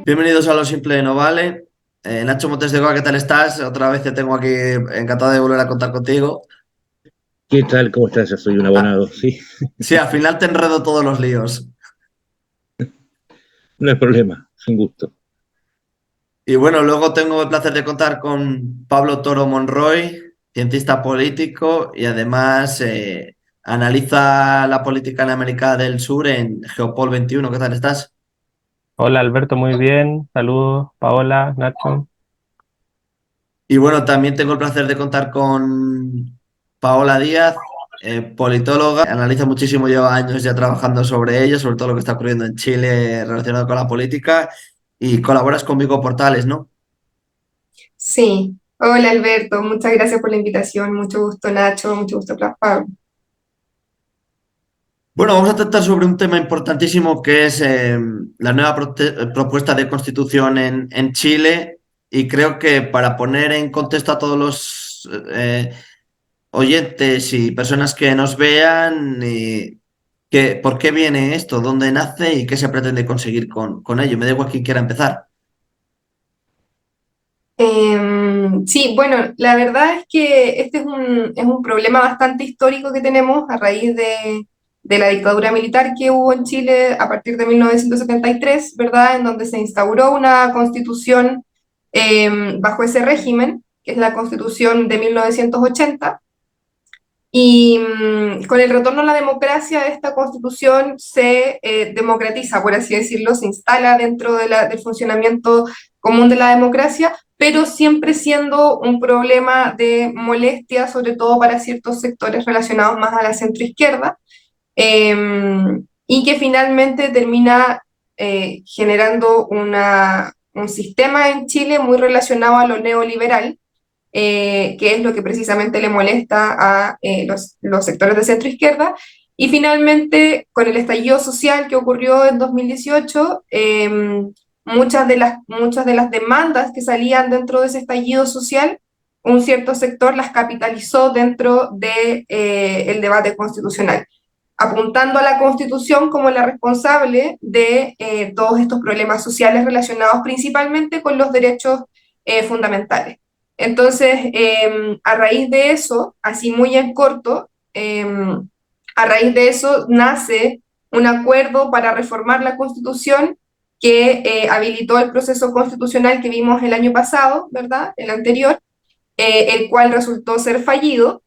Bienvenidos a Lo Simple No Vale. Nacho Montes de Oca, ¿qué tal estás? Otra vez te tengo aquí, encantado de volver a contar contigo. ¿Qué tal? ¿Cómo estás? Yo soy un Ah, abonado, sí, sí, al final te enredo todos los líos. no hay problema, es un gusto. Y bueno, luego tengo el placer de contar con Pablo Toro Monroy, cientista político y además analiza la política en América del Sur en Geopol 21. ¿Qué tal estás? Hola Alberto, muy bien. Saludos, Paola, Nacho. Y bueno, también tengo el placer de contar con Paola Díaz, politóloga, analiza muchísimo, lleva años ya trabajando sobre ello, sobre todo lo que está ocurriendo en Chile relacionado con la política, y colaboras con Vigo Portales, ¿no? Sí, hola Alberto, muchas gracias por la invitación, mucho gusto Nacho, mucho gusto Pablo. Bueno, vamos a tratar sobre un tema importantísimo que es la nueva propuesta de constitución en Chile, y creo que para poner en contexto a todos los oyentes y personas que nos vean, ¿por qué viene esto? ¿Dónde nace y qué se pretende conseguir con ello? Me da igual quién quiera empezar. Sí, bueno, la verdad es que este es un problema bastante histórico que tenemos a raíz de la dictadura militar que hubo en Chile a partir de 1973, ¿verdad? En donde se instauró una constitución bajo ese régimen, que es la constitución de 1980. Y con el retorno a la democracia, esta constitución se democratiza, por así decirlo, se instala dentro de del funcionamiento común de la democracia, pero siempre siendo un problema de molestia, sobre todo para ciertos sectores relacionados más a la centroizquierda, eh, y que finalmente termina generando un sistema en Chile muy relacionado a lo neoliberal, que es lo que precisamente le molesta a los sectores de centro izquierda. Y finalmente, con el estallido social que ocurrió en 2018, muchas de las demandas que salían dentro de ese estallido social, un cierto sector las capitalizó dentro del debate constitucional, apuntando a la Constitución como la responsable de todos estos problemas sociales relacionados principalmente con los derechos fundamentales. Entonces, a raíz de eso, así muy en corto, a raíz de eso nace un acuerdo para reformar la Constitución que habilitó el proceso constitucional que vimos el año pasado, ¿verdad? El anterior, el cual resultó ser fallido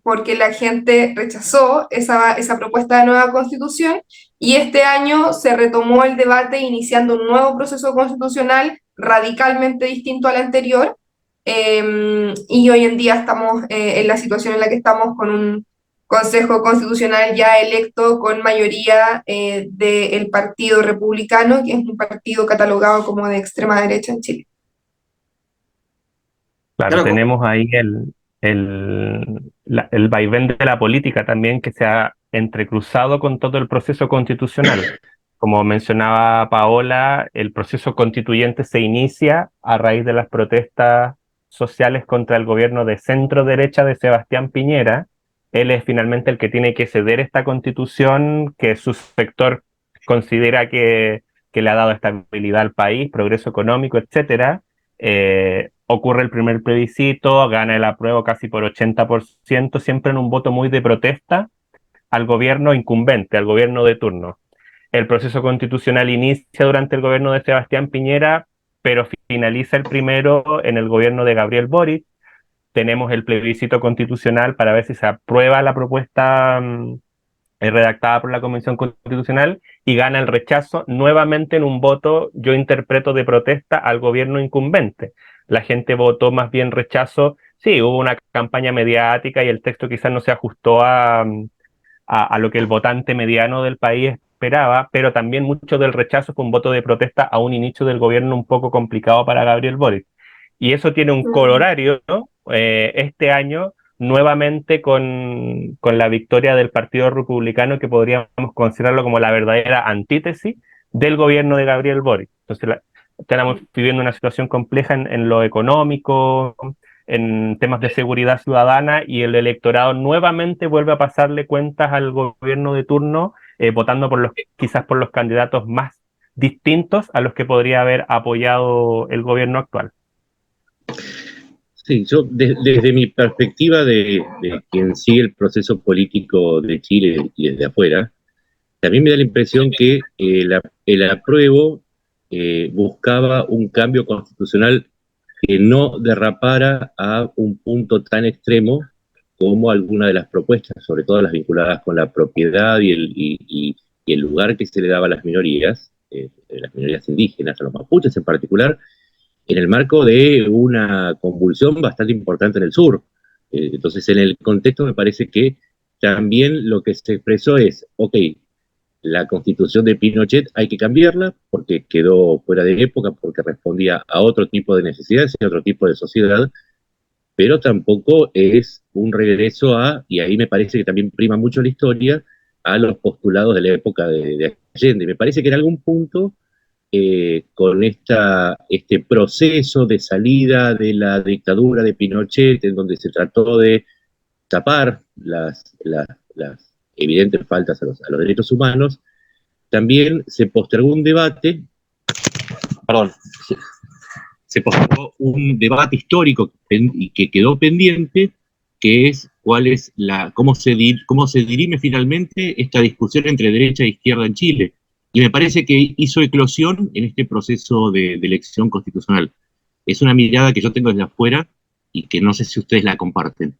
porque la gente rechazó esa propuesta de nueva constitución y este año se retomó el debate iniciando un nuevo proceso constitucional radicalmente distinto al anterior, y hoy en día estamos en la situación en la que estamos con un Consejo Constitucional ya electo con mayoría del Partido Republicano, que es un partido catalogado como de extrema derecha en Chile. Claro, Claro, tenemos ahí el vaivén de la política también que se ha entrecruzado con todo el proceso constitucional. Como mencionaba Paola, el proceso constituyente se inicia a raíz de las protestas sociales contra el gobierno de centro derecha de Sebastián Piñera. Él es finalmente el que tiene que ceder esta constitución que su sector considera que le ha dado estabilidad al país, progreso económico, etcétera. Ocurre el primer plebiscito, gana el apruebo casi por 80%, siempre en un voto muy de protesta al gobierno incumbente, al gobierno de turno. El proceso constitucional inicia durante el gobierno de Sebastián Piñera, pero finaliza el primero en el gobierno de Gabriel Boric. Tenemos el plebiscito constitucional para ver si se aprueba la propuesta redactada por la Convención Constitucional y gana el rechazo nuevamente en un voto, yo interpreto, de protesta al gobierno incumbente. La gente votó más bien rechazo. Sí, hubo una campaña mediática y el texto quizás no se ajustó a lo que el votante mediano del país esperaba, pero también mucho del rechazo fue un voto de protesta a un inicio del gobierno un poco complicado para Gabriel Boric. Y eso tiene un Mm. corolario, ¿no? Este año nuevamente con la victoria del Partido Republicano, que podríamos considerarlo como la verdadera antítesis del gobierno de Gabriel Boric. Entonces, estamos viviendo una situación compleja en lo económico, en temas de seguridad ciudadana, y el electorado nuevamente vuelve a pasarle cuentas al gobierno de turno, votando quizás por los candidatos más distintos a los que podría haber apoyado el gobierno actual. Sí, yo desde mi perspectiva de quien sigue el proceso político de Chile y desde afuera, también me da la impresión que el apruebo buscaba un cambio constitucional que no derrapara a un punto tan extremo como alguna de las propuestas, sobre todo las vinculadas con la propiedad y el lugar que se le daba a las minorías indígenas, a los mapuches en particular, en el marco de una convulsión bastante importante en el sur. Entonces, en el contexto me parece que también lo que se expresó es, ok, la constitución de Pinochet hay que cambiarla porque quedó fuera de época, porque respondía a otro tipo de necesidades y a otro tipo de sociedad, pero tampoco es un regreso a, y ahí me parece que también prima mucho la historia, a los postulados de la época de Allende. Me parece que en algún punto, con este proceso de salida de la dictadura de Pinochet, en donde se trató de tapar las evidentes faltas a los derechos humanos, también se postergó un debate, perdón, se postergó un debate histórico y que quedó pendiente, que es cómo se dirime finalmente esta discusión entre derecha e izquierda en Chile. Y me parece que hizo eclosión en este proceso de elección constitucional. Es una mirada que yo tengo desde afuera y que no sé si ustedes la comparten.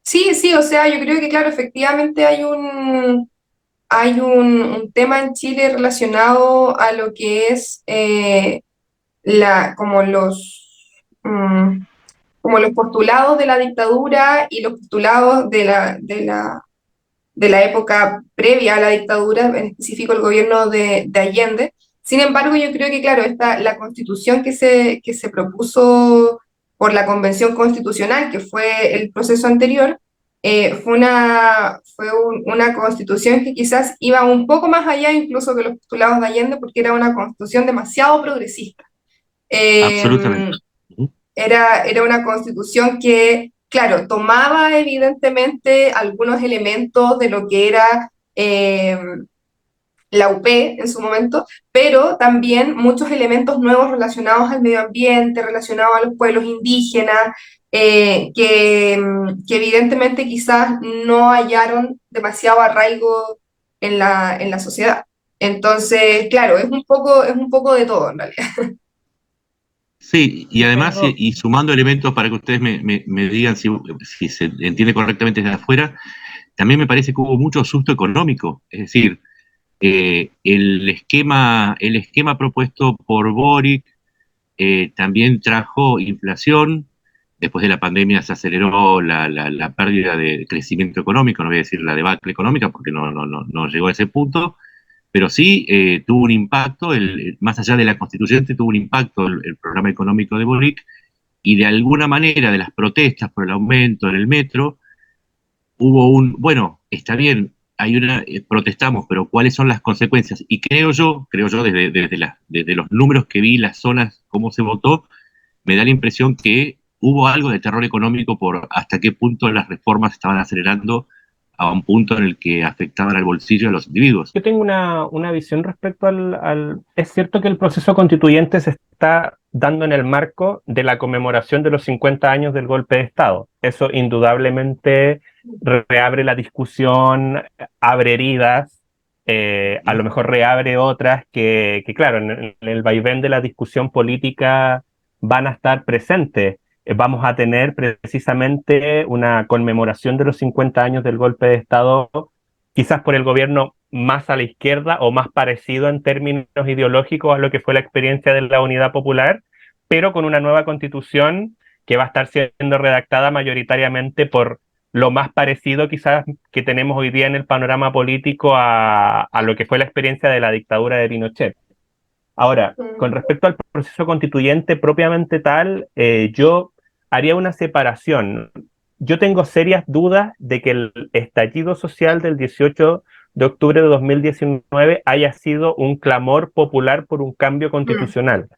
Sí, sí, o sea, yo creo que, claro, efectivamente hay un tema en Chile relacionado a lo que es como mm, como los postulados de la dictadura y los postulados de la época previa a la dictadura, en específico el gobierno de Allende. Sin embargo, yo creo que, claro, la constitución que se propuso por la Convención Constitucional, que fue el proceso anterior, fue una constitución que quizás iba un poco más allá incluso que los postulados de Allende, porque era una constitución demasiado progresista. Absolutamente. Eh, era una constitución que, claro, tomaba evidentemente algunos elementos de lo que era la UP en su momento, pero también muchos elementos nuevos relacionados al medio ambiente, relacionados a los pueblos indígenas, que evidentemente quizás no hallaron demasiado arraigo en la sociedad. Entonces, claro, es un poco de todo en realidad. Sí, y Yo además, tengo, y sumando elementos para que ustedes me digan si se entiende correctamente desde afuera, también me parece que hubo mucho susto económico. Es decir, el esquema propuesto por Boric también trajo inflación. Después de la pandemia se aceleró la pérdida de crecimiento económico, no voy a decir la debacle económica porque no llegó a ese punto, pero sí tuvo un impacto, más allá de la constituyente, tuvo un impacto el programa económico de Boric, y de alguna manera de las protestas por el aumento en el metro, hubo bueno, está bien, protestamos, pero ¿cuáles son las consecuencias? Y creo yo desde los números que vi, las zonas, cómo se votó, me da la impresión que hubo algo de terror económico por hasta qué punto las reformas estaban acelerando a un punto en el que afectaban al bolsillo de los individuos. yo tengo una visión respecto Es cierto que el proceso constituyente se está dando en el marco de la conmemoración de los 50 años del golpe de Estado. Eso indudablemente reabre la discusión, abre heridas, a lo mejor reabre otras que claro, en el vaivén de la discusión política van a estar presentes. Vamos a tener precisamente una conmemoración de los 50 años del golpe de Estado, quizás por el gobierno más a la izquierda o más parecido en términos ideológicos a lo que fue la experiencia de la Unidad Popular, pero con una nueva constitución que va a estar siendo redactada mayoritariamente por lo más parecido quizás que tenemos hoy día en el panorama político a lo que fue la experiencia de la dictadura de Pinochet. Ahora, con respecto al proceso constituyente propiamente tal, yo haría una separación. Yo tengo serias dudas de que el estallido social del 18 de octubre de 2019 haya sido un clamor popular por un cambio constitucional.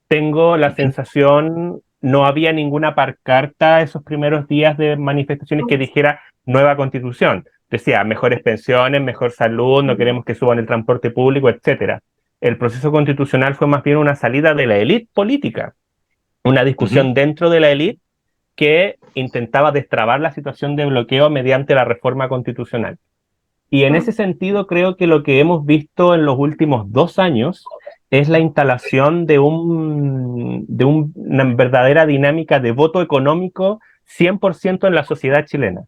Tengo la sensación, no había ninguna pancarta esos primeros días de manifestaciones que dijera nueva constitución. decía, mejores pensiones, mejor salud, no queremos que suban el transporte público, etcétera. El proceso constitucional fue más bien una salida de la élite política, una discusión dentro de la élite que intentaba destrabar la situación de bloqueo mediante la reforma constitucional. Y en ese sentido creo que lo que hemos visto en los últimos 2 años es la instalación de una verdadera dinámica de voto económico 100% en la sociedad chilena.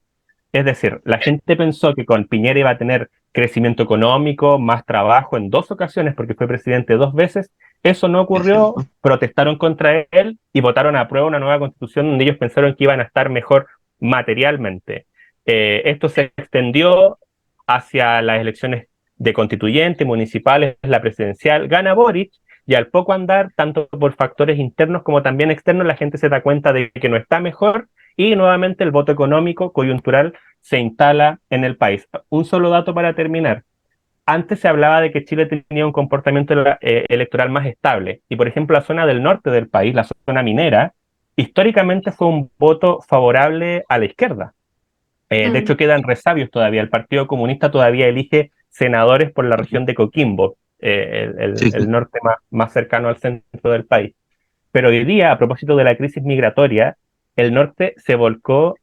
Es decir, la gente pensó que con Piñera iba a tener crecimiento económico, más trabajo en 2 ocasiones, porque fue presidente 2 veces. Eso no ocurrió, protestaron contra él y votaron a prueba una nueva constitución donde ellos pensaron que iban a estar mejor materialmente. Esto se extendió hacia las elecciones de constituyente, municipales, la presidencial. Gana Boric y al poco andar, tanto por factores internos como también externos, la gente se da cuenta de que no está mejor y nuevamente el voto económico coyuntural se instala en el país. Un solo dato para terminar. Antes se hablaba de que Chile tenía un comportamiento electoral más estable y, por ejemplo, la zona del norte del país, la zona minera, históricamente fue un voto favorable a la izquierda. De hecho, quedan resabios todavía. El Partido Comunista todavía elige senadores por la región de Coquimbo, el norte más cercano al centro del país. Pero hoy día, a propósito de la crisis migratoria, el norte se volcó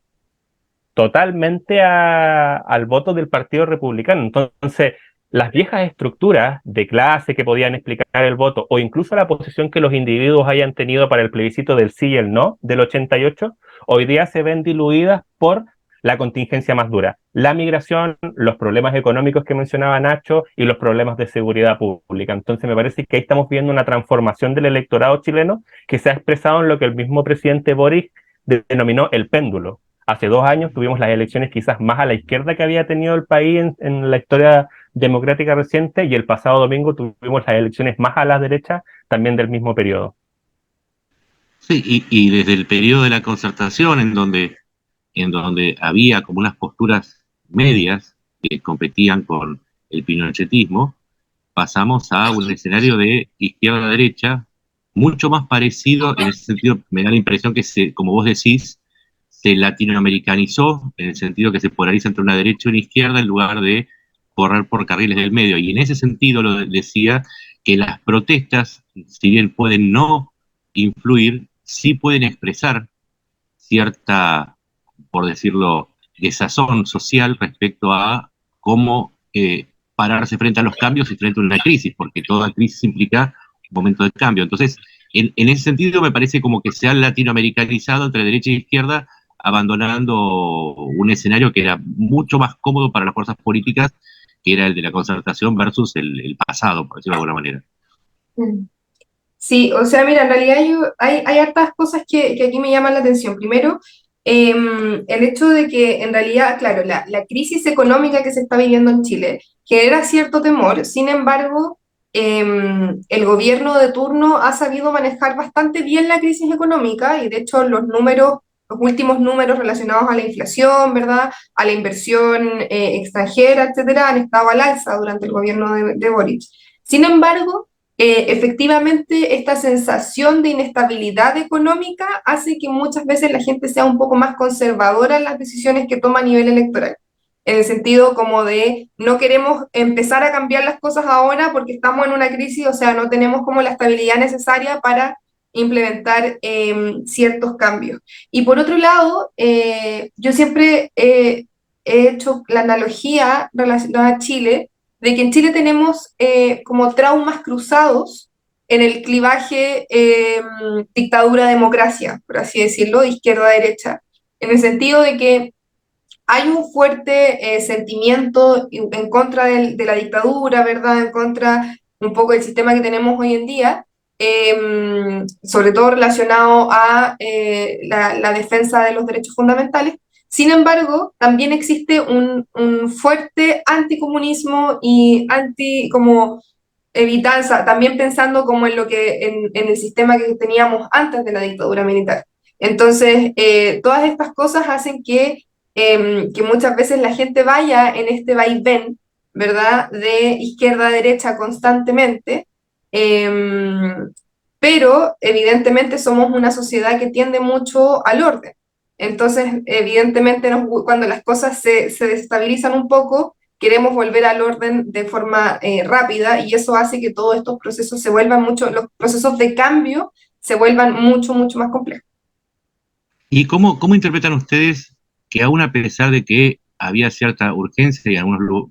totalmente al voto del Partido Republicano. Entonces, las viejas estructuras de clase que podían explicar el voto, o incluso la posición que los individuos hayan tenido para el plebiscito del sí y el no del 88, hoy día se ven diluidas por la contingencia más dura. La migración, los problemas económicos que mencionaba Nacho y los problemas de seguridad pública. Entonces me parece que ahí estamos viendo una transformación del electorado chileno que se ha expresado en lo que el mismo presidente Boric denominó el péndulo. Hace 2 años tuvimos las elecciones quizás más a la izquierda que había tenido el país en la historia democrática reciente, y el pasado domingo tuvimos las elecciones más a la derecha también del mismo periodo. Sí, y desde el periodo de la concertación, en donde había como unas posturas medias que competían con el pinochetismo, pasamos a un escenario de izquierda-derecha mucho más parecido. En ese sentido, me da la impresión que, como vos decís, se latinoamericanizó, en el sentido que se polariza entre una derecha y una izquierda en lugar de correr por carriles del medio. Y en ese sentido lo decía que las protestas, si bien pueden no influir, sí pueden expresar cierta, por decirlo, desazón social respecto a cómo pararse frente a los cambios y frente a una crisis, porque toda crisis implica un momento de cambio. Entonces, en ese sentido me parece como que se ha latinoamericanizado entre derecha e izquierda, abandonando un escenario que era mucho más cómodo para las fuerzas políticas, que era el de la concertación versus el pasado, por decirlo de alguna manera. Sí, o sea, mira, en realidad hay hartas cosas que aquí me llaman la atención. Primero, el hecho de que en realidad, claro, la crisis económica que se está viviendo en Chile genera cierto temor. Sin embargo, el gobierno de turno ha sabido manejar bastante bien la crisis económica, y de hecho los últimos números relacionados a la inflación, ¿verdad? A la inversión extranjera, etcétera, han estado al alza durante el gobierno de Boric. Sin embargo, efectivamente, esta sensación de inestabilidad económica hace que muchas veces la gente sea un poco más conservadora en las decisiones que toma a nivel electoral, en el sentido como de no queremos empezar a cambiar las cosas ahora porque estamos en una crisis, o sea, no tenemos como la estabilidad necesaria para implementar ciertos cambios. Y por otro lado, yo siempre he hecho la analogía relacionada a Chile, de que en Chile tenemos como traumas cruzados en el clivaje dictadura-democracia, por así decirlo, izquierda-derecha, en el sentido de que hay un fuerte sentimiento en contra de la dictadura, ¿verdad? En contra un poco del sistema que tenemos hoy en día, sobre todo relacionado a la defensa de los derechos fundamentales. Sin embargo, también existe un fuerte anticomunismo y como evitanza, también pensando como en en el sistema que teníamos antes de la dictadura militar. Entonces, todas estas cosas hacen que muchas veces la gente vaya en este vaivén, ¿verdad? De izquierda a derecha constantemente, pero evidentemente somos una sociedad que tiende mucho al orden. Entonces, evidentemente, cuando las cosas se desestabilizan un poco, queremos volver al orden de forma rápida y eso hace que todos estos procesos los procesos de cambio se vuelvan mucho, mucho más complejos. ¿Y cómo interpretan ustedes que aún a pesar de que había cierta urgencia y algunos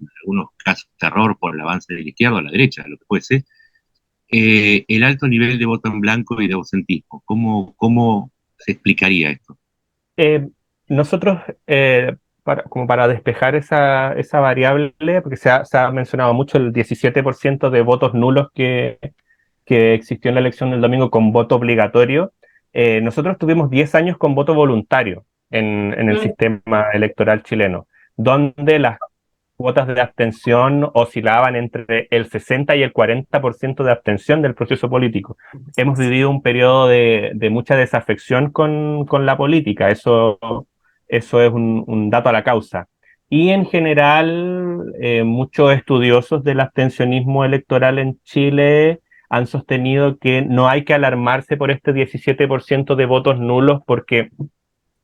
casos de terror por el avance de la izquierda o la derecha, lo que fuese, el alto nivel de voto en blanco y de ausentismo? ¿Cómo se explicaría esto? Eh, nosotros, como para despejar esa variable, porque se ha mencionado mucho el 17% de votos nulos que existió en la elección del domingo con voto obligatorio, nosotros tuvimos 10 años con voto voluntario en el sistema electoral chileno, donde las cuotas de abstención oscilaban entre el 60 y el 40% de abstención del proceso político. Hemos vivido un periodo de mucha desafección con la política, eso es un dato a la causa. Y en general, muchos estudiosos del abstencionismo electoral en Chile han sostenido que no hay que alarmarse por este 17% de votos nulos porque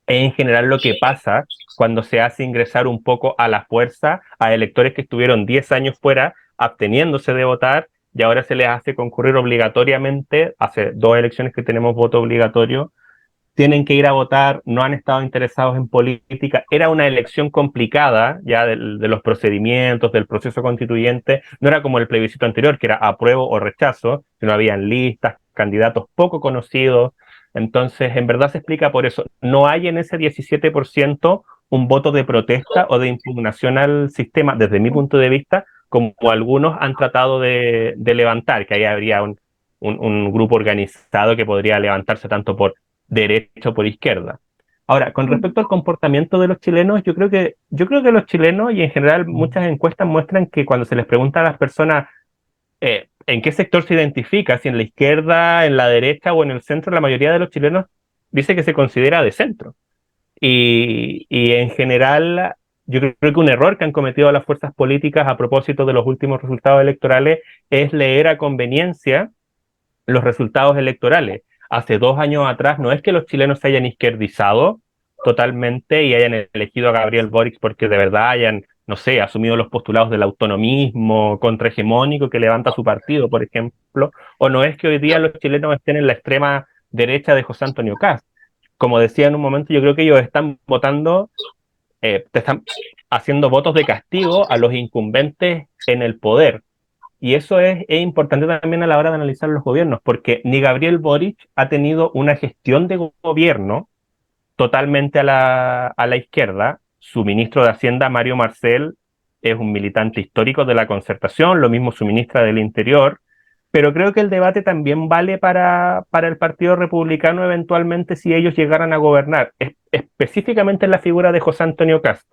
en general lo que pasa cuando se hace ingresar un poco a la fuerza a electores que estuvieron 10 años fuera absteniéndose de votar y ahora se les hace concurrir obligatoriamente, hace 2 elecciones que tenemos voto obligatorio, tienen que ir a votar, no han estado interesados en política. Era una elección complicada ya de los procedimientos, del proceso constituyente. No era como el plebiscito anterior, que era apruebo o rechazo, sino habían listas, candidatos poco conocidos. Entonces, en verdad se explica por eso. No hay en ese 17% un voto de protesta o de impugnación al sistema, desde mi punto de vista, como algunos han tratado de levantar, que ahí habría un grupo organizado que podría levantarse tanto por derecha o por izquierda. Ahora, con respecto al comportamiento de los chilenos, yo creo que los chilenos y en general muchas encuestas muestran que cuando se les pregunta a las personas en qué sector se identifica, si en la izquierda, en la derecha o en el centro, la mayoría de los chilenos dice que se considera de centro. Y en general, yo creo que un error que han cometido las fuerzas políticas a propósito de los últimos resultados electorales es leer a conveniencia los resultados electorales. Hace 2 años atrás no es que los chilenos se hayan izquierdizado totalmente y hayan elegido a Gabriel Boric porque de verdad hayan, no sé, asumido los postulados del autonomismo contrahegemónico que levanta su partido, por ejemplo, o no es que hoy día los chilenos estén en la extrema derecha de José Antonio Kast. Como decía en un momento, yo creo que ellos están votando, están haciendo votos de castigo a los incumbentes en el poder. Y eso es importante también a la hora de analizar los gobiernos, porque ni Gabriel Boric ha tenido una gestión de gobierno totalmente a la izquierda. Su ministro de Hacienda, Mario Marcel, es un militante histórico de la Concertación, lo mismo su ministra del Interior, pero creo que el debate también vale para el Partido Republicano eventualmente si ellos llegaran a gobernar, específicamente en la figura de José Antonio Kast.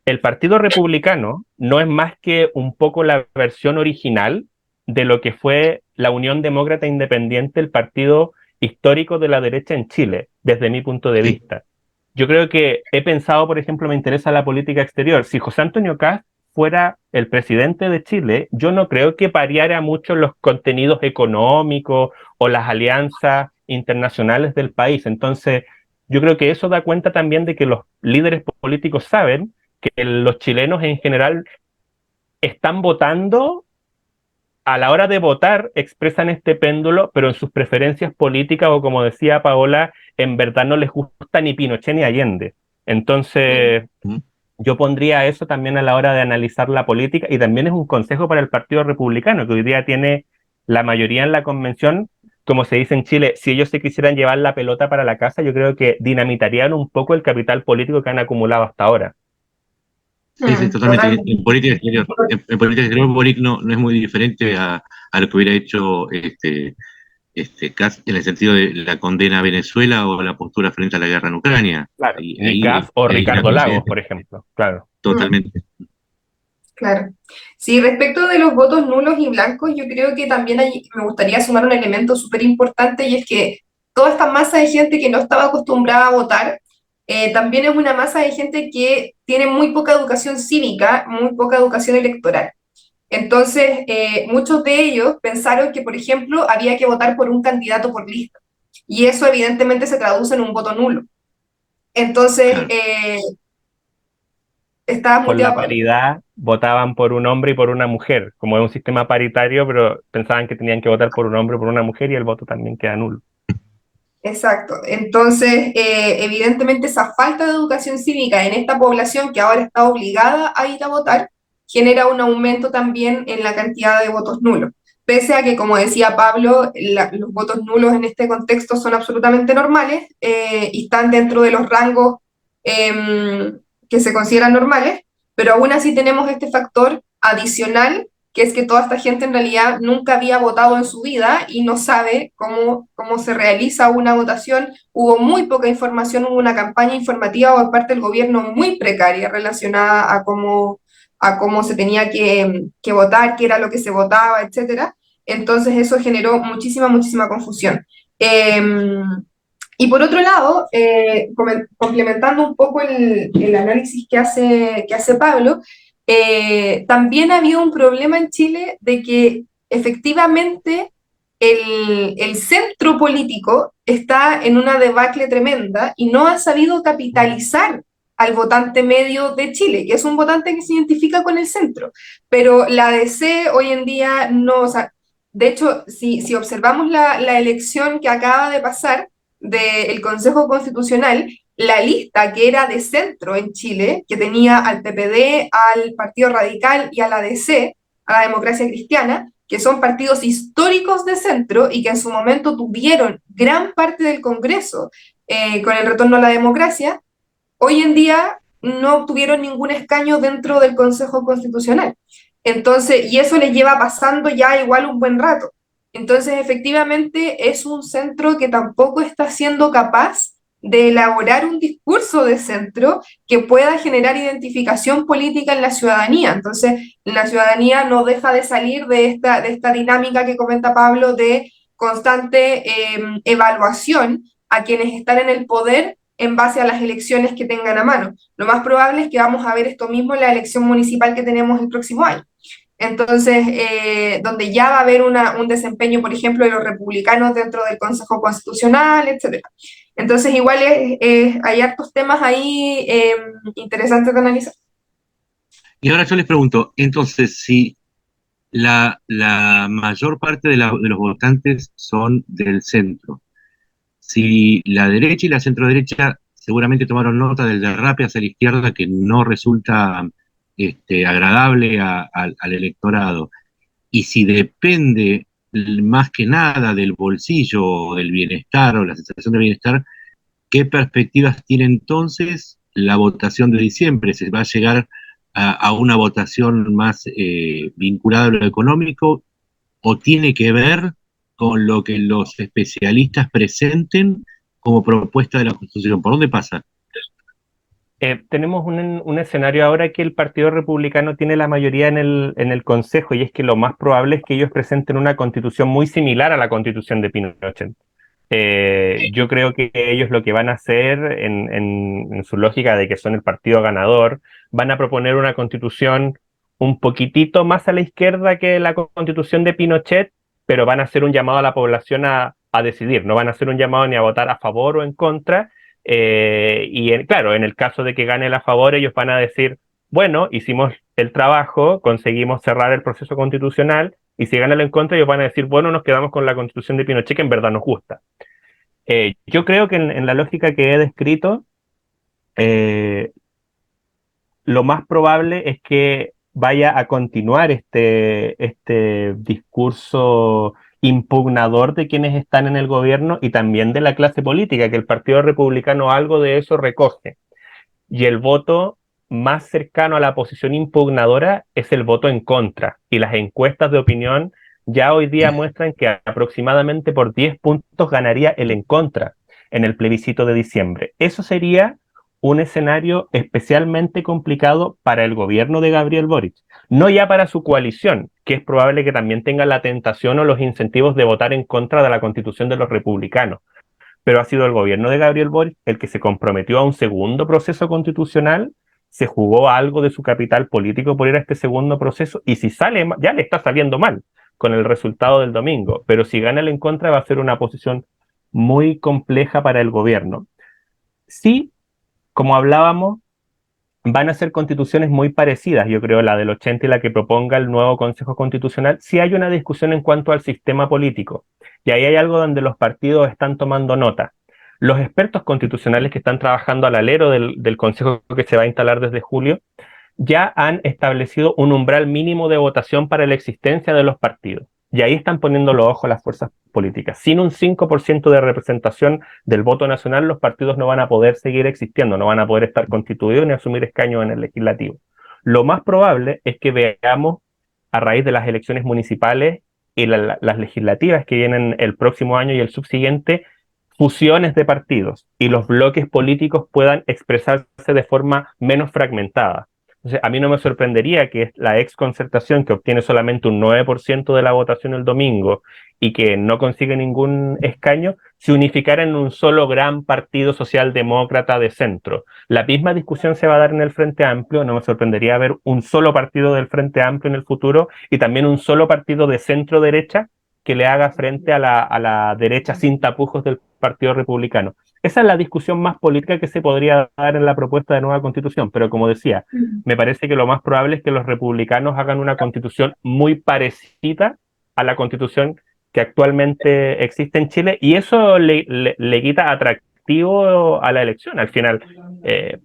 El Partido Republicano no es más que un poco la versión original de lo que fue la Unión Demócrata Independiente, el partido histórico de la derecha en Chile, desde mi punto de vista. Yo creo que he pensado, por ejemplo, me interesa la política exterior. Si José Antonio Kast fuera el presidente de Chile, yo no creo que variara mucho los contenidos económicos o las alianzas internacionales del país. Entonces, yo creo que eso da cuenta también de que los líderes políticos saben que los chilenos en general están votando, a la hora de votar expresan este péndulo, pero en sus preferencias políticas o como decía Paola, en verdad no les gusta ni Pinochet ni Allende. Entonces, yo pondría eso también a la hora de analizar la política y también es un consejo para el Partido Republicano, que hoy día tiene la mayoría en la convención. Como se dice en Chile, si ellos se quisieran llevar la pelota para la casa, yo creo que dinamitarían un poco el capital político que han acumulado hasta ahora. Sí, totalmente. En política exterior, Boric no es muy diferente a lo que hubiera hecho Kast en el sentido de la condena a Venezuela o la postura frente a la guerra en Ucrania. Claro, ni Kast o Ricardo Lagos, por ejemplo. Claro. Totalmente. Claro. Sí, respecto de los votos nulos y blancos, yo creo que también me gustaría sumar un elemento súper importante y es que toda esta masa de gente que no estaba acostumbrada a votar, también es una masa de gente que tiene muy poca educación cívica, muy poca educación electoral. Entonces, muchos de ellos pensaron que, por ejemplo, había que votar por un candidato por lista. Y eso evidentemente se traduce en un voto nulo. Entonces, Claro. estaba Por la muteado, Pablo. paridad votaban por un hombre y por una mujer, como es un sistema paritario, pero pensaban que tenían que votar por un hombre y por una mujer y el voto también queda nulo. Exacto. Entonces, evidentemente esa falta de educación cívica en esta población que ahora está obligada a ir a votar genera un aumento también en la cantidad de votos nulos. Pese a que, como decía Pablo, los votos nulos en este contexto son absolutamente normales y están dentro de los rangos que se consideran normales, pero aún así tenemos este factor adicional que es que toda esta gente en realidad nunca había votado en su vida y no sabe cómo se realiza una votación. Hubo muy poca información, hubo una campaña informativa por parte del gobierno muy precaria relacionada a cómo se tenía que votar, qué era lo que se votaba, etcétera. Entonces eso generó muchísima confusión. Y por otro lado, complementando un poco el análisis que hace Pablo, también ha habido un problema en Chile de que efectivamente el centro político está en una debacle tremenda y no ha sabido capitalizar al votante medio de Chile, que es un votante que se identifica con el centro. Pero la DC hoy en día no, o sea, de hecho, si observamos la elección que acaba de pasar del Consejo Constitucional, la lista que era de centro en Chile, que tenía al PPD, al Partido Radical y a la DC, a la Democracia Cristiana, que son partidos históricos de centro y que en su momento tuvieron gran parte del Congreso con el retorno a la democracia, hoy en día no obtuvieron ningún escaño dentro del Consejo Constitucional. Entonces, y eso les lleva pasando ya igual un buen rato. Entonces, efectivamente, es un centro que tampoco está siendo capaz de elaborar un discurso de centro que pueda generar identificación política en la ciudadanía. Entonces, la ciudadanía no deja de salir de esta dinámica que comenta Pablo de constante evaluación a quienes están en el poder en base a las elecciones que tengan a mano. Lo más probable es que vamos a ver esto mismo en la elección municipal que tenemos el próximo año. Entonces, donde ya va a haber un desempeño, por ejemplo, de los republicanos dentro del Consejo Constitucional, etcétera. Entonces, igual hay hartos temas ahí interesantes de analizar. Y ahora yo les pregunto, entonces, si la mayor parte de los votantes son del centro, si la derecha y la centroderecha seguramente tomaron nota del derrape hacia la izquierda que no resulta agradable al electorado, y si depende más que nada del bolsillo o del bienestar o la sensación de bienestar, ¿qué perspectivas tiene entonces la votación de diciembre? ¿Se va a llegar a una votación más vinculada a lo económico o tiene que ver con lo que los especialistas presenten como propuesta de la Constitución? ¿Por dónde pasa? Tenemos un escenario ahora que el Partido Republicano tiene la mayoría en el Consejo, y es que lo más probable es que ellos presenten una constitución muy similar a la constitución de Pinochet. Yo creo que ellos lo que van a hacer en su lógica de que son el partido ganador, van a proponer una constitución un poquitito más a la izquierda que la constitución de Pinochet, pero van a hacer un llamado a la población a decidir, no van a hacer un llamado ni a votar a favor o en contra. Claro, en el caso de que gane el a favor, ellos van a decir, bueno, hicimos el trabajo, conseguimos cerrar el proceso constitucional, y si gana el en contra, ellos van a decir, bueno, nos quedamos con la constitución de Pinochet que en verdad nos gusta. Yo creo que en la lógica que he descrito, eh, lo más probable es que vaya a continuar este discurso impugnador de quienes están en el gobierno y también de la clase política, que el Partido Republicano algo de eso recoge. Y el voto más cercano a la posición impugnadora es el voto en contra. Y las encuestas de opinión ya hoy día muestran que aproximadamente por 10 puntos ganaría el en contra en el plebiscito de diciembre. Eso sería un escenario especialmente complicado para el gobierno de Gabriel Boric. No ya para su coalición, que es probable que también tenga la tentación o los incentivos de votar en contra de la constitución de los republicanos, pero ha sido el gobierno de Gabriel Boric el que se comprometió a un segundo proceso constitucional, se jugó algo de su capital político por ir a este segundo proceso, y si sale, ya le está saliendo mal con el resultado del domingo, pero si gana el en contra va a ser una posición muy compleja para el gobierno. Sí, como hablábamos, van a ser constituciones muy parecidas, yo creo, la del 80 y la que proponga el nuevo Consejo Constitucional. Sí hay una discusión en cuanto al sistema político, y ahí hay algo donde los partidos están tomando nota. Los expertos constitucionales que están trabajando al alero del Consejo que se va a instalar desde julio, ya han establecido un umbral mínimo de votación para la existencia de los partidos. Y ahí están poniendo los ojos las fuerzas políticas. Sin un 5% de representación del voto nacional, los partidos no van a poder seguir existiendo, no van a poder estar constituidos ni asumir escaños en el legislativo. Lo más probable es que veamos, a raíz de las elecciones municipales y las legislativas que vienen el próximo año y el subsiguiente, fusiones de partidos y los bloques políticos puedan expresarse de forma menos fragmentada. Entonces, a mí no me sorprendería que la exconcertación, que obtiene solamente un 9% de la votación el domingo y que no consigue ningún escaño, se unificara en un solo gran partido socialdemócrata de centro. La misma discusión se va a dar en el Frente Amplio, no me sorprendería ver un solo partido del Frente Amplio en el futuro y también un solo partido de centro-derecha que le haga frente a la derecha sin tapujos del Partido Republicano. Esa es la discusión más política que se podría dar en la propuesta de nueva constitución, pero como decía, me parece que lo más probable es que los republicanos hagan una constitución muy parecida a la constitución que actualmente existe en Chile, y eso le quita atractivo a la elección. Al final,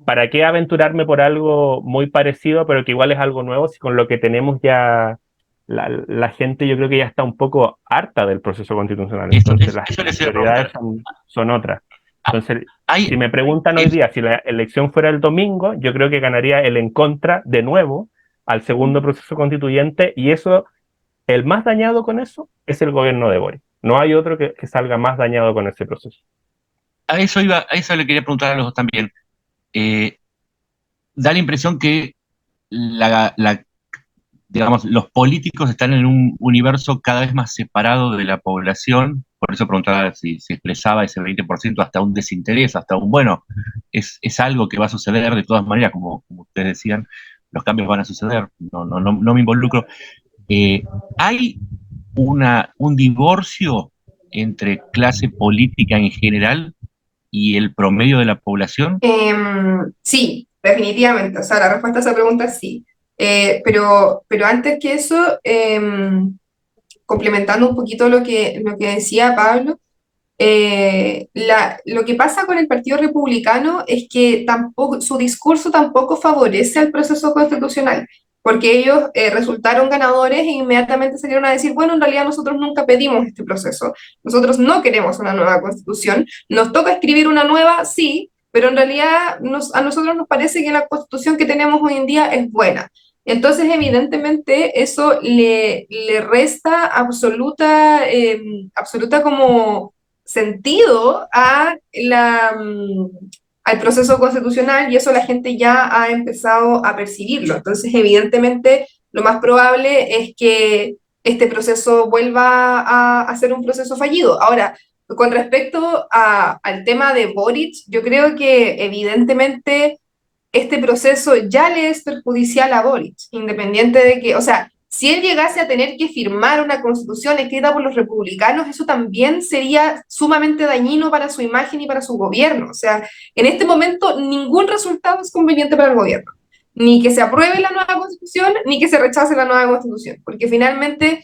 ¿para qué aventurarme por algo muy parecido, pero que igual es algo nuevo, si con lo que tenemos ya la gente, yo creo que ya está un poco harta del proceso constitucional? Entonces las prioridades son otras. Entonces, si me preguntan hoy día si la elección fuera el domingo, yo creo que ganaría el en contra de nuevo al segundo proceso constituyente, y eso, el más dañado con eso es el gobierno de Boric. No hay otro que salga más dañado con ese proceso. A eso le quería preguntar a los dos también. Da la impresión que digamos, los políticos están en un universo cada vez más separado de la población. Por eso preguntaba si se expresaba ese 20% hasta un desinterés, hasta un, bueno, es algo que va a suceder de todas maneras, como ustedes decían, los cambios van a suceder, no me involucro. ¿Hay un divorcio entre clase política en general y el promedio de la población? Sí, definitivamente. O sea, la respuesta a esa pregunta es sí. Pero antes que eso, complementando un poquito lo que decía Pablo, lo que pasa con el Partido Republicano es que su discurso tampoco favorece al proceso constitucional, porque ellos resultaron ganadores e inmediatamente salieron a decir, bueno, en realidad nosotros nunca pedimos este proceso, nosotros no queremos una nueva constitución, nos toca escribir una nueva, sí, pero en realidad a nosotros nos parece que la constitución que tenemos hoy en día es buena. Entonces, evidentemente, eso le resta absoluta como sentido al proceso constitucional, y eso la gente ya ha empezado a percibirlo. Entonces, evidentemente, lo más probable es que este proceso vuelva a ser un proceso fallido. Ahora, con respecto al tema de Boric, yo creo que evidentemente este proceso ya le es perjudicial a Boric, independiente de que, o sea, si él llegase a tener que firmar una constitución escrita por los republicanos, eso también sería sumamente dañino para su imagen y para su gobierno. O sea, en este momento ningún resultado es conveniente para el gobierno. Ni que se apruebe la nueva constitución, ni que se rechace la nueva constitución. Porque finalmente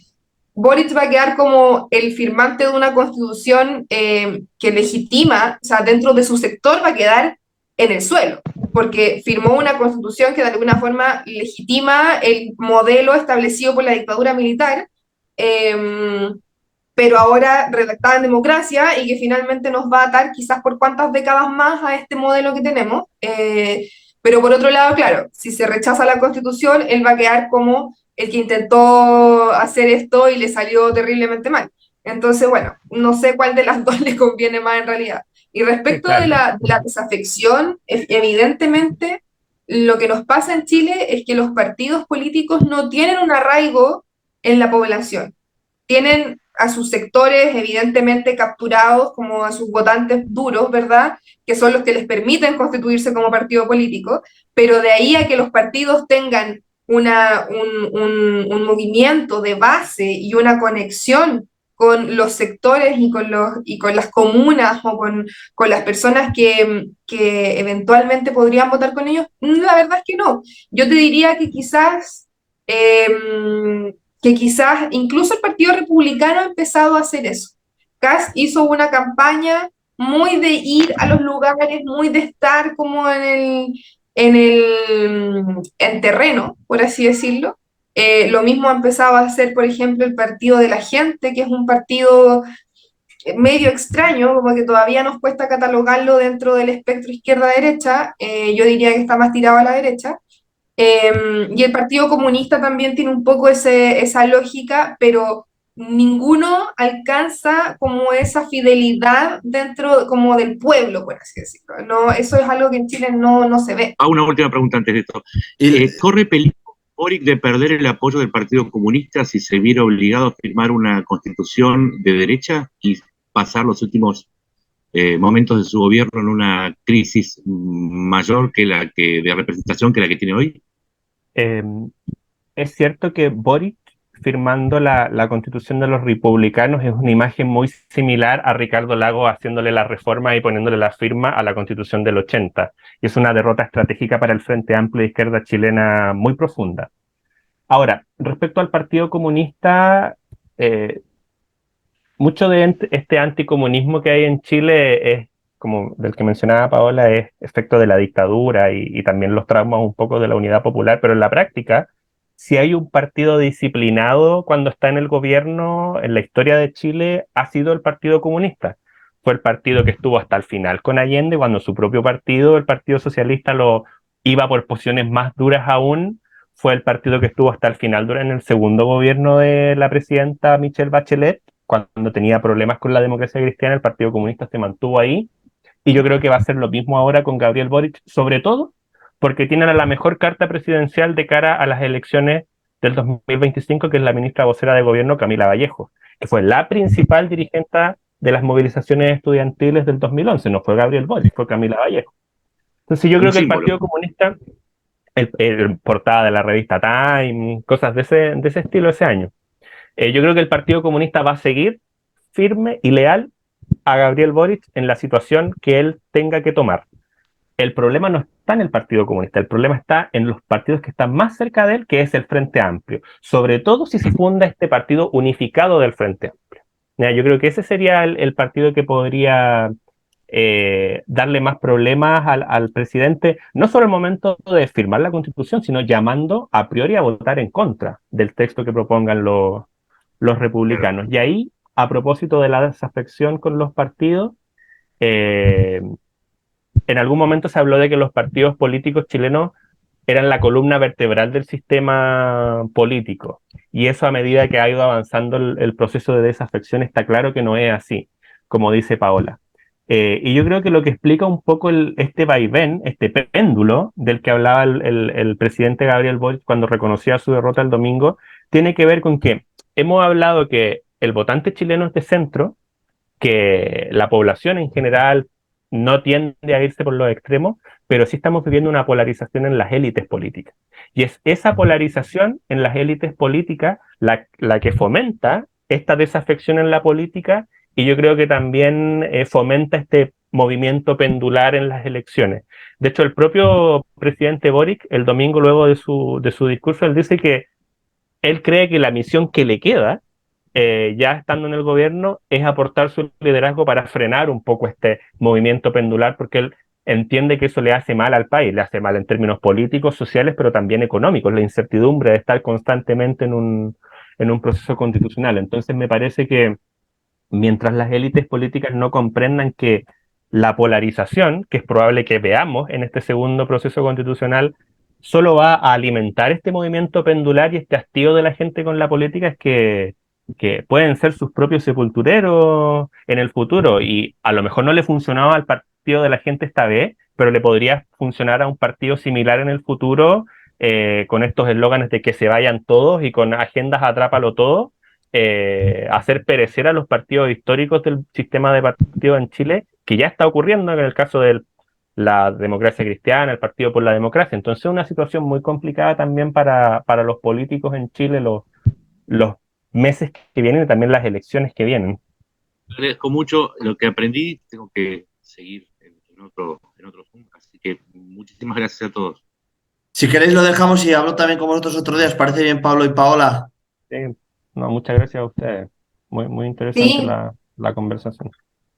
Boric va a quedar como el firmante de una constitución que legitima, o sea, dentro de su sector va a quedar en el suelo, porque firmó una constitución que de alguna forma legitima el modelo establecido por la dictadura militar, pero ahora redactada en democracia, y que finalmente nos va a atar quizás por cuántas décadas más a este modelo que tenemos. Pero por otro lado, claro, si se rechaza la constitución, él va a quedar como el que intentó hacer esto y le salió terriblemente mal. Entonces, bueno, no sé cuál de las dos le conviene más en realidad. Y respecto de la desafección, evidentemente lo que nos pasa en Chile es que los partidos políticos no tienen un arraigo en la población. Tienen a sus sectores evidentemente capturados, como a sus votantes duros, ¿verdad? Que son los que les permiten constituirse como partido político, pero de ahí a que los partidos tengan un movimiento de base y una conexión con los sectores y con las comunas o con las personas que eventualmente podrían votar con ellos? La verdad es que no. Yo te diría que quizás incluso el Partido Republicano ha empezado a hacer eso. Kast hizo una campaña muy de ir a los lugares, muy de estar como en terreno, por así decirlo. Lo mismo ha empezado a hacer, por ejemplo, el Partido de la Gente, que es un partido medio extraño, como que todavía nos cuesta catalogarlo dentro del espectro izquierda-derecha. Yo diría que está más tirado a la derecha. Y el Partido Comunista también tiene un poco esa lógica, pero ninguno alcanza como esa fidelidad dentro como del pueblo, por así decirlo. No, eso es algo que en Chile no se ve. Una última pregunta antes de esto. Y ¿Corre peligro Boric de perder el apoyo del Partido Comunista si se viera obligado a firmar una constitución de derecha y pasar los últimos momentos de su gobierno en una crisis mayor que la que de representación que la que tiene hoy? Es cierto que Boric firmando la constitución de los republicanos es una imagen muy similar a Ricardo Lagos haciéndole la reforma y poniéndole la firma a la constitución del 80. Y es una derrota estratégica para el Frente Amplio de izquierda chilena muy profunda. Ahora, respecto al Partido Comunista, mucho de este anticomunismo que hay en Chile es, como del que mencionaba Paola, es efecto de la dictadura y también los traumas un poco de la unidad popular, pero en la práctica, si hay un partido disciplinado cuando está en el gobierno, en la historia de Chile, ha sido el Partido Comunista. Fue el partido que estuvo hasta el final con Allende, cuando su propio partido, el Partido Socialista, lo iba por posiciones más duras aún. Fue el partido que estuvo hasta el final durante el segundo gobierno de la presidenta Michelle Bachelet, cuando tenía problemas con la democracia cristiana. El Partido Comunista se mantuvo ahí, y yo creo que va a ser lo mismo ahora con Gabriel Boric, sobre todo porque tienen a la mejor carta presidencial de cara a las elecciones del 2025, que es la ministra vocera de gobierno, Camila Vallejo, que fue la principal dirigente de las movilizaciones estudiantiles del 2011. No fue Gabriel Boric, fue Camila Vallejo. Entonces yo creo que el Partido Comunista, el portada de la revista Time, cosas de ese estilo ese año, yo creo que el Partido Comunista va a seguir firme y leal a Gabriel Boric en la situación que él tenga que tomar. El problema no está en el Partido Comunista, el problema está en los partidos que están más cerca de él, que es el Frente Amplio. Sobre todo si se funda este partido unificado del Frente Amplio. Ya, yo creo que ese sería el partido que podría darle más problemas al presidente, no solo el momento de firmar la Constitución, sino llamando a priori a votar en contra del texto que propongan los republicanos. Y ahí, a propósito de la desafección con los partidos, en algún momento se habló de que los partidos políticos chilenos eran la columna vertebral del sistema político, y eso, a medida que ha ido avanzando el proceso de desafección, está claro que no es así, como dice Paola. Y yo creo que lo que explica un poco este vaivén, este péndulo del que hablaba el presidente Gabriel Boric cuando reconocía su derrota el domingo, tiene que ver con que hemos hablado que el votante chileno es de centro, que la población en general no tiende a irse por los extremos, pero sí estamos viviendo una polarización en las élites políticas. Y es esa polarización en las élites políticas la que fomenta esta desafección en la política, y yo creo que también fomenta este movimiento pendular en las elecciones. De hecho, el propio presidente Boric, el domingo, luego de su discurso, él dice que él cree que la misión que le queda, ya estando en el gobierno, es aportar su liderazgo para frenar un poco este movimiento pendular, porque él entiende que eso le hace mal al país, le hace mal en términos políticos, sociales, pero también económicos, la incertidumbre de estar constantemente en un proceso constitucional. Entonces me parece que mientras las élites políticas no comprendan que la polarización, que es probable que veamos en este segundo proceso constitucional, solo va a alimentar este movimiento pendular y este hastío de la gente con la política, es que pueden ser sus propios sepultureros en el futuro, y a lo mejor no le funcionaba al partido de la gente esta vez, pero le podría funcionar a un partido similar en el futuro, con estos eslóganes de que se vayan todos y con agendas atrápalo todo, hacer perecer a los partidos históricos del sistema de partidos en Chile, que ya está ocurriendo en el caso de la democracia cristiana, el Partido por la Democracia. Entonces es una situación muy complicada también para los políticos en Chile, los meses que vienen y también las elecciones que vienen. Agradezco mucho lo que aprendí, tengo que seguir en otro Zoom, así que muchísimas gracias a todos. Si queréis lo dejamos y hablo también con vosotros otro día. ¿Os parece bien, Pablo y Paola? Sí, no, muchas gracias a ustedes. Muy interesante Sí, la conversación.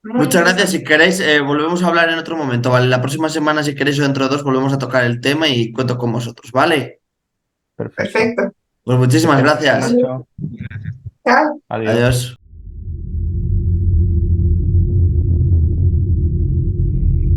muy Muchas gracias. interesante. Si queréis, volvemos a hablar en otro momento, ¿vale? La próxima semana, si queréis, o dentro de dos, volvemos a tocar el tema y cuento con vosotros, ¿vale? Perfecto. Perfecto. Pues Que muchísimas estén bien gracias. mucho. Chao. Adiós. Adiós.